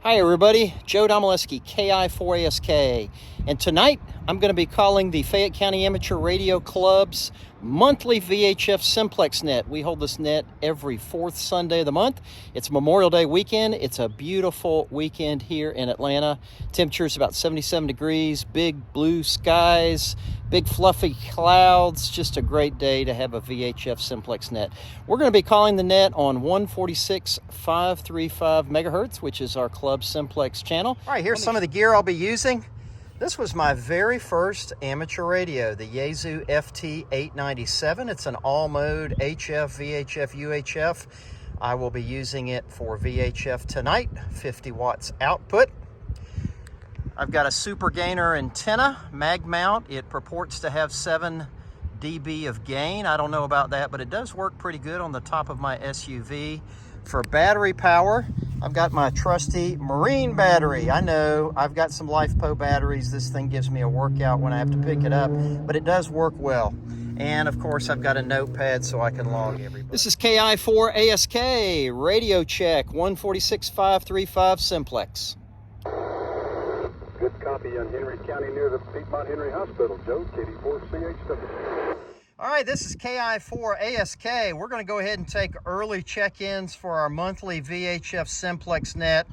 Hi everybody, Joe Domaleski, KI4ASK, and tonight I'm going to be calling the Fayette County Amateur Radio Club's monthly VHF simplex net. We hold this net every fourth Sunday of the month. It's Memorial Day weekend. It's a beautiful weekend here in Atlanta. Temperature's about 77 degrees, big blue skies, big fluffy clouds. Just a great day to have a VHF simplex net. We're going to be calling the net on 146.535 megahertz, which is our club simplex channel. All right, here's some of the gear I'll be using. This was my very first amateur radio, the Yaesu FT-897. It's an all-mode HF, VHF, UHF. I will be using it for VHF tonight, 50 watts output. I've got a super gainer antenna, mag mount. It purports to have 7 dB of gain. I don't know about that, but it does work pretty good on the top of my SUV. For battery power, I've got my trusty marine battery. I know I've got some LifePo batteries. This thing gives me a workout when I have to pick it up, but it does work well. And of course, I've got a notepad so I can log everybody. This is KI4ASK, radio check, 146.535 simplex. Good copy on Henry County near the Piedmont Henry Hospital, Joe, KD4CHW. All right, this is KI4ASK. We're going to go ahead and take early check-ins for our monthly VHF simplex net.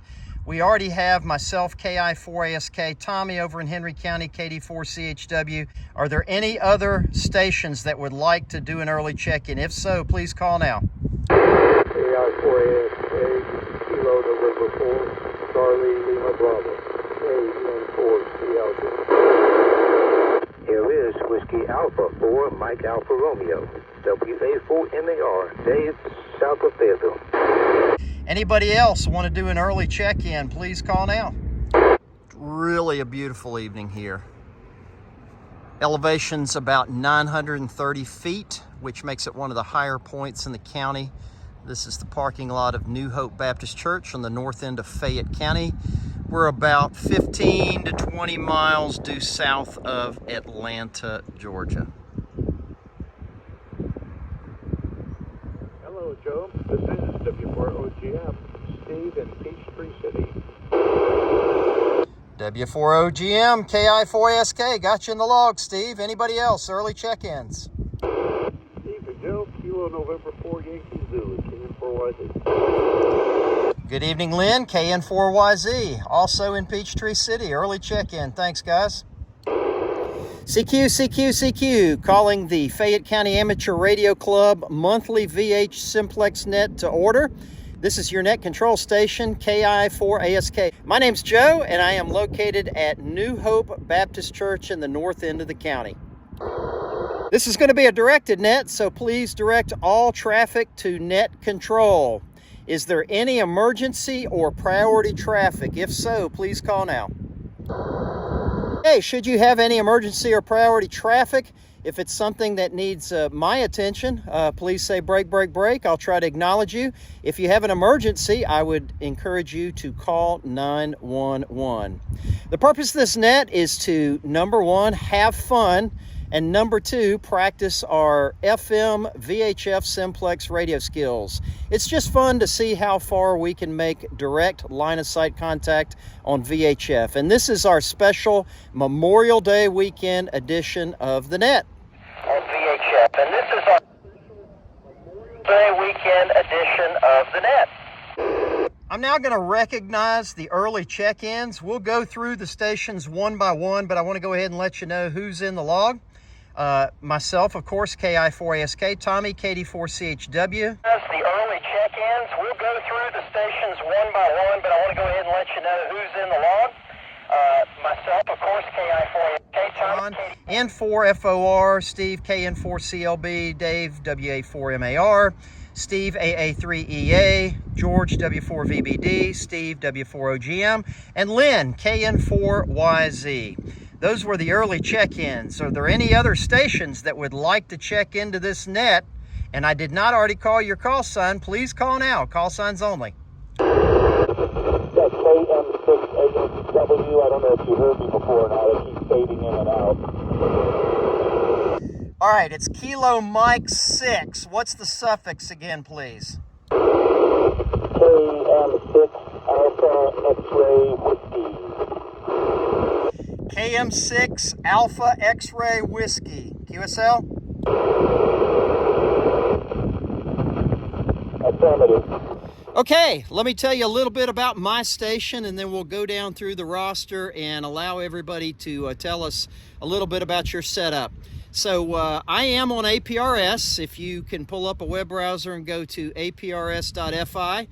We already have myself, KI4ASK, Tommy over in Henry County, KD4CHW. Are there any other stations that would like to do an early check-in? If so, please call now. KI4ASK, Kilo November 4, Charlie Lima Bravo, KN4CLJ. Here is Whiskey Alpha 4, Mike Alpha Romeo, WA4MAR, Dave, south of Fayetteville. Anybody else want to do an early check-in, please call now. Really a beautiful evening here. Elevation's about 930 feet, which makes it one of the higher points in the county. This is the parking lot of New Hope Baptist Church on the north end of Fayette County. We're about 15 to 20 miles due south of Atlanta, Georgia. Hello, Joe. This is W4OGM, Steve in Peachtree City. W4OGM, KI4ASK, got you in the log, Steve. Anybody else? Early check-ins. Steve and Joe, Kilo November 4, Yankee Zulu, KN4YZ. Good evening, Lynn, KN4YZ, also in Peachtree City. Early check-in. Thanks, guys. CQ, calling the Fayette County Amateur Radio Club monthly VH simplex net to order. This is your net control station, KI4ASK. My name's Joe, and I am located at New Hope Baptist Church in the north end of the county. This is going to be a directed net, so please direct all traffic to net control. Is there any emergency or priority traffic? If so, please call now. Hey, should you have any emergency or priority traffic, if it's something that needs my attention, please say break, break, break. I'll try to acknowledge you. If you have an emergency, I would encourage you to call 911. The purpose of this net is to, number one, have fun, and number two, practice our FM VHF simplex radio skills. It's just fun to see how far we can make direct line of sight contact on VHF. And this is our special Memorial Day weekend edition of the net. On VHF, and this is our Memorial Day weekend edition of the net. I'm now going to recognize the early check-ins. We'll go through the stations one by one, but I want to go ahead and let you know who's in the log. Myself, of course, KI4ASK, Tommy, KD4CHW. The early check-ins, we'll go through the stations one by one, but I want to go ahead and let you know who's in the log. Myself, of course, KI4ASK, Tommy, N4FOR, Steve, KN4CLB, Dave, WA4MAR, Steve, AA3EA, George, W4VBD, Steve, W4OGM, and Lynn, KN4YZ. Those were the early check-ins. Are there any other stations that would like to check into this net? And I did not already call your call sign. Please call now. Call signs only. That's KM6AW. I don't know if you heard me before or not. I keep fading in and out. All right, it's Kilo Mike 6. What's the suffix again, please? KM6 Alpha X-ray whiskey. KM6 Alpha X-ray whiskey. QSL? Affirmative. Okay, let me tell you a little bit about my station, and then we'll go down through the roster and allow everybody to tell us a little bit about your setup. So I am on APRS. If you can pull up a web browser and go to aprs.fi,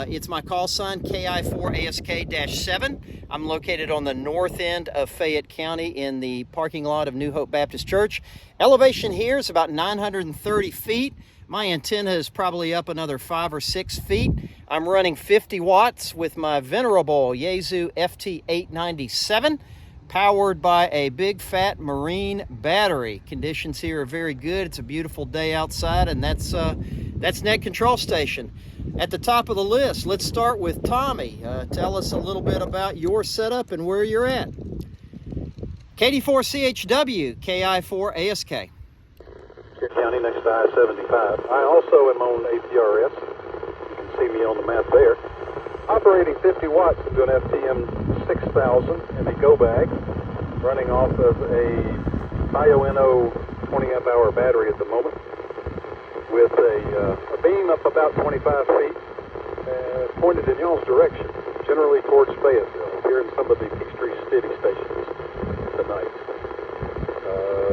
it's my call sign, KI4ASK-7. I'm located on the north end of Fayette County in the parking lot of New Hope Baptist Church. Elevation here is about 930 feet. My antenna is probably up another 5 or 6 feet. I'm running 50 watts with my venerable Yaesu FT-897, powered by a big fat marine battery. Conditions here are very good. It's a beautiful day outside, and that's Net Control Station. At the top of the list, let's start with Tommy. Tell us a little bit about your setup and where you're at. KD4CHW, KI4ASK. County next to I-75. I also am on APRS. You can see me on the map there. Operating 50 watts into an FTM 6000 in a go bag, running off of a BioNO 20 amp hour battery at the moment, with a beam up about 25 feet, pointed in y'all's direction, generally towards Fayetteville, here in some of the Peachtree City stations tonight.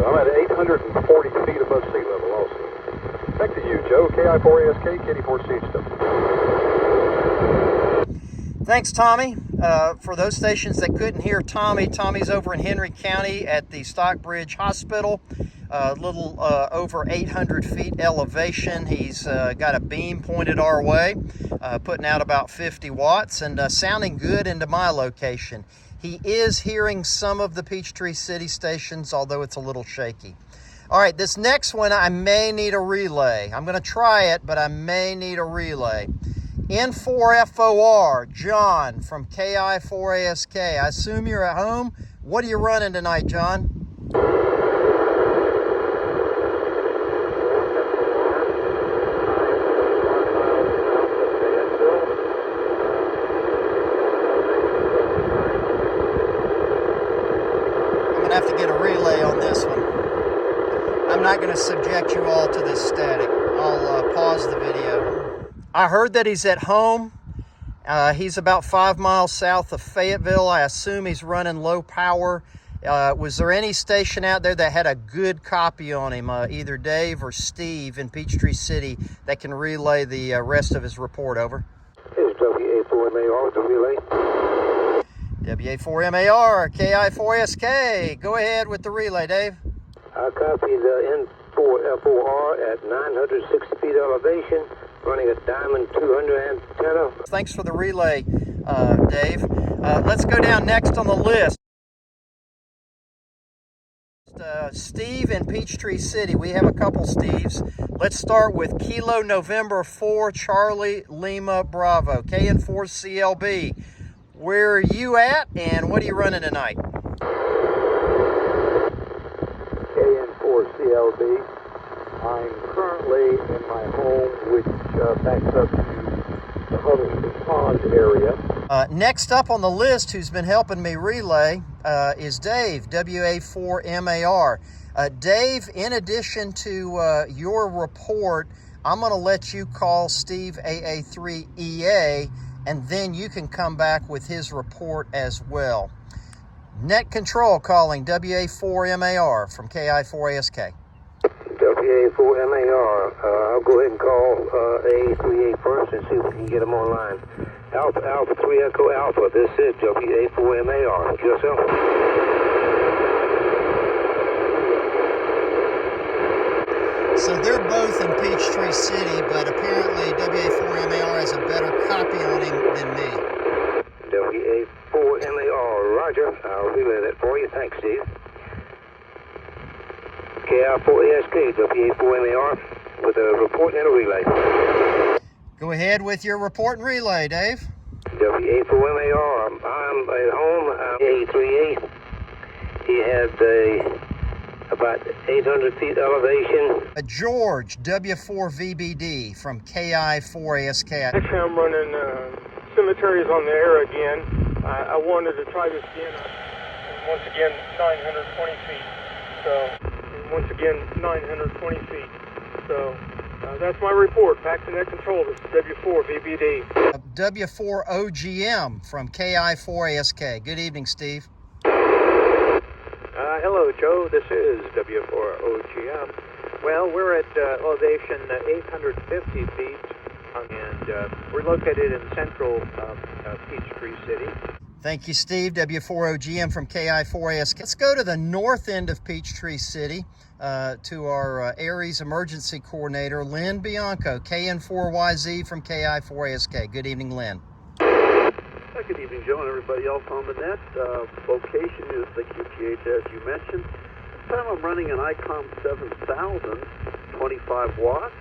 I'm at 840 feet above sea level also. Back to you, Joe. KI4ASK, KD4CHW. Thanks, Tommy. For those stations that couldn't hear Tommy, Tommy's over in Henry County at the Stockbridge Hospital, a little over 800 feet elevation. He's got a beam pointed our way, putting out about 50 watts and sounding good into my location. He is hearing some of the Peachtree City stations, although it's a little shaky. All right, this next one, I may need a relay. I'm going to try it, but I may need a relay. N4FOR, John from KI4ASK. I assume you're at home. What are you running tonight, John? Have to get a relay on this one. I'm not going to subject you all to this static. I'll pause the video. I heard that he's at home. He's about 5 miles south of Fayetteville. I assume he's running low power. Was there any station out there that had a good copy on him, either Dave or Steve in Peachtree City, that can relay the rest of his report? Over. Here's WA4MAR, the relay. WA4MAR, KI4SK. Go ahead with the relay, Dave. I copy the N4FOR at 960 feet elevation, running a diamond 200 antenna. Thanks for the relay, Dave. Let's go down next on the list. Steve in Peachtree City. We have a couple Steves. Let's start with Kilo November 4 Charlie Lima Bravo, KN4CLB. Where are you at, and what are you running tonight? KN4CLB. I'm currently in my home, which backs up to the Huddleston Pond area. Next up on the list, who's been helping me relay, is Dave, WA4MAR. Dave, in addition to your report, I'm going to let you call Steve AA3EA, and then you can come back with his report as well. Net Control calling WA4MAR from KI4ASK. WA4MAR. I'll go ahead and call AA3A first and see if we can get him online. Alpha 3 Echo Alpha. This is WA4MAR. QSL. So they're both in Peachtree City, but apparently WA4MAR has a better copy on him than me. WA4MAR, roger. I'll relay that for you. Thanks, Steve. KI4ASK, WA4MAR, with a report and a relay. Go ahead with your report and relay, Dave. WA4MAR, I'm at home. AA3A. He had about 800 feet elevation. George, W4VBD from KI4ASK. Actually, I'm running cemetery is on the air again. I wanted to try this again. Once again, 920 feet. So, once again, 920 feet. So, that's my report. Back to net control. This is W4 VBD. W4 OGM from KI4ASK. Good evening, Steve. Hello, Joe. This is W4 OGM. Well, we're at elevation 850 feet, and we're located in central Peachtree City. Thank you, Steve. W4 OGM from KI4ASK. Let's go to the north end of Peachtree City to our Aries Emergency Coordinator, Lynn Bianco, KN4YZ from KI4ASK. Good evening, Lynn. Good evening, Joe, and everybody else on the net. Location is the QTH, as you mentioned. This time I'm running an ICOM 7000, 25 watts,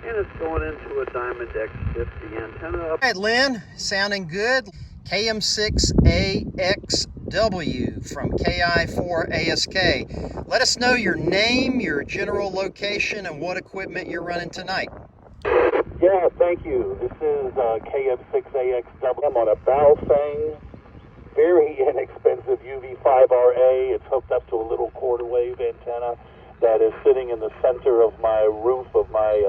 and it's going into a Diamond X50 antenna. All right, Lynn, sounding good. KM6AXW from KI4ASK. Let us know your name, your general location, and what equipment you're running tonight. Yeah, thank you. This is KM6AXW. I'm on a Baofeng, very inexpensive UV5RA. It's hooked up to a little quarter wave antenna that is sitting in the center of my roof of my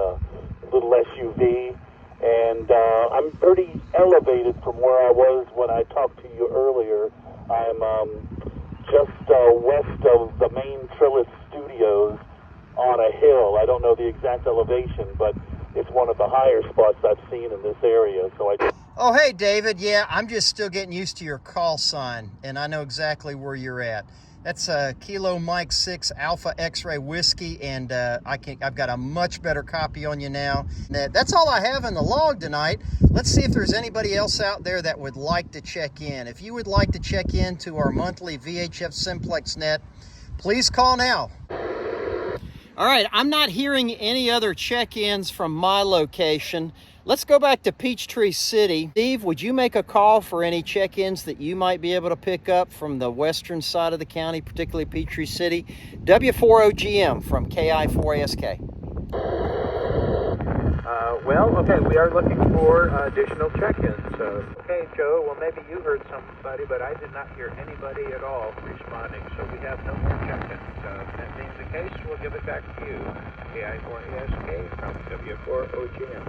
little SUV. And I'm pretty elevated from where I was when I talked to you earlier. I'm just west of the main Trillis Studios on a hill. I don't know the exact elevation, but it's one of the higher spots I've seen in this area. So Oh, hey, David. Yeah, I'm just still getting used to your call sign, and I know exactly where you're at. That's Kilo Mike 6 Alpha X-Ray Whiskey, and I've got a much better copy on you now. That's all I have in the log tonight. Let's see if there's anybody else out there that would like to check in. If you would like to check in to our monthly VHF simplex net, please call now. All right, I'm not hearing any other check-ins from my location. Let's go back to Peachtree City. Steve, would you make a call for any check-ins that you might be able to pick up from the western side of the county, particularly Peachtree City? W4 OGM from KI4ASK. Well, okay, we are looking for additional check-ins. Okay, Joe, well, maybe you heard somebody, but I did not hear anybody at all responding, so we have no more check-ins. If that being the case, we'll give it back to you. KI4ASK from W4 OGM.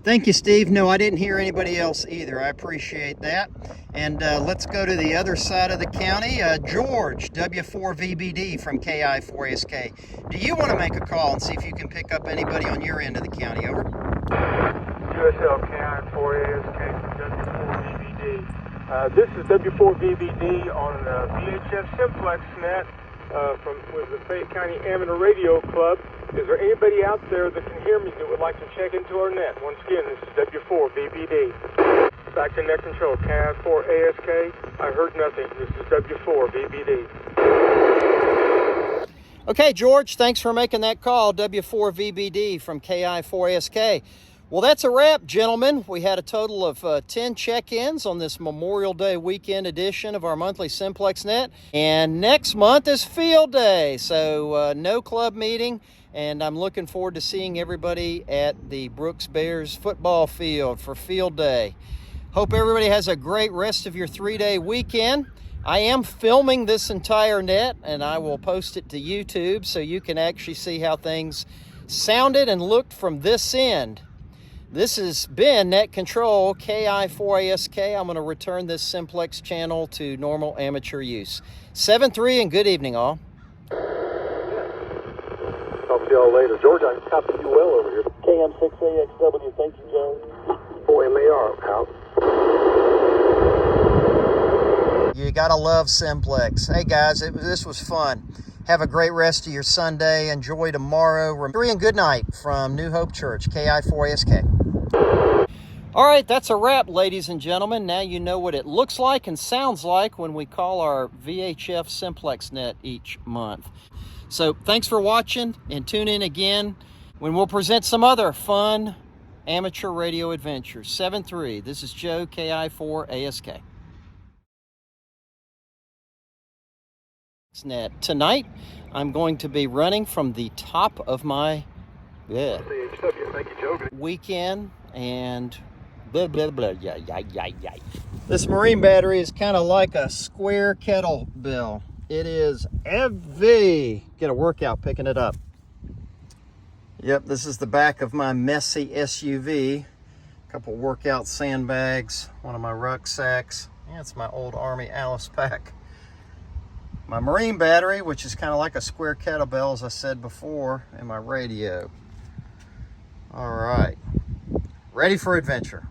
Thank you, Steve. No, I didn't hear anybody else either. I appreciate that. And let's go to the other side of the county. George, W4VBD from KI4ASK. Do you want to make a call and see if you can pick up anybody on your end of the county? Over. USL KI4ASK from W4VBD. This is W4VBD on the VHF simplex net with the Fayette County Amateur Radio Club. Is there anybody out there that can hear me that would like to check into our net? Once again, this is W4VBD. Back to net control, KI4ASK. I heard nothing. This is W4VBD. Okay, George, thanks for making that call. W4VBD from KI4ASK. Well, that's a wrap, gentlemen. We had a total of 10 check-ins on this Memorial Day weekend edition of our monthly simplex net. And next month is field day, so no club meeting. And I'm looking forward to seeing everybody at the Brooks Bears football field for field day. Hope everybody has a great rest of your 3-day weekend. I am filming this entire net, and I will post it to YouTube so you can actually see how things sounded and looked from this end. This has been Net Control KI4ASK. I'm going to return this simplex channel to normal amateur use. 7-3 and good evening, all. Talk to y'all later. George, I copy you well over here. KM6AXW, thank you, Joe. 4MAR out. You gotta love simplex. Hey guys, this was fun. Have a great rest of your Sunday. Enjoy tomorrow. 3 and good night from New Hope Church, KI4ASK. All right, that's a wrap, ladies and gentlemen. Now you know what it looks like and sounds like when we call our VHF simplex net each month. So thanks for watching, and tune in again when we'll present some other fun amateur radio adventures. 7-3, this is Joe, KI4ASK. Net. Tonight, I'm going to be running from the top of my weekend and blah, blah, blah, yeah, yeah, yeah, yeah. This marine battery is kind of like a square kettlebell. It is heavy. Get a workout picking it up. Yep, this is the back of my messy SUV. A couple workout sandbags, one of my rucksacks. Yeah, it's my old Army Alice pack. My marine battery, which is kind of like a square kettlebell, as I said before, and my radio. All right, ready for adventure.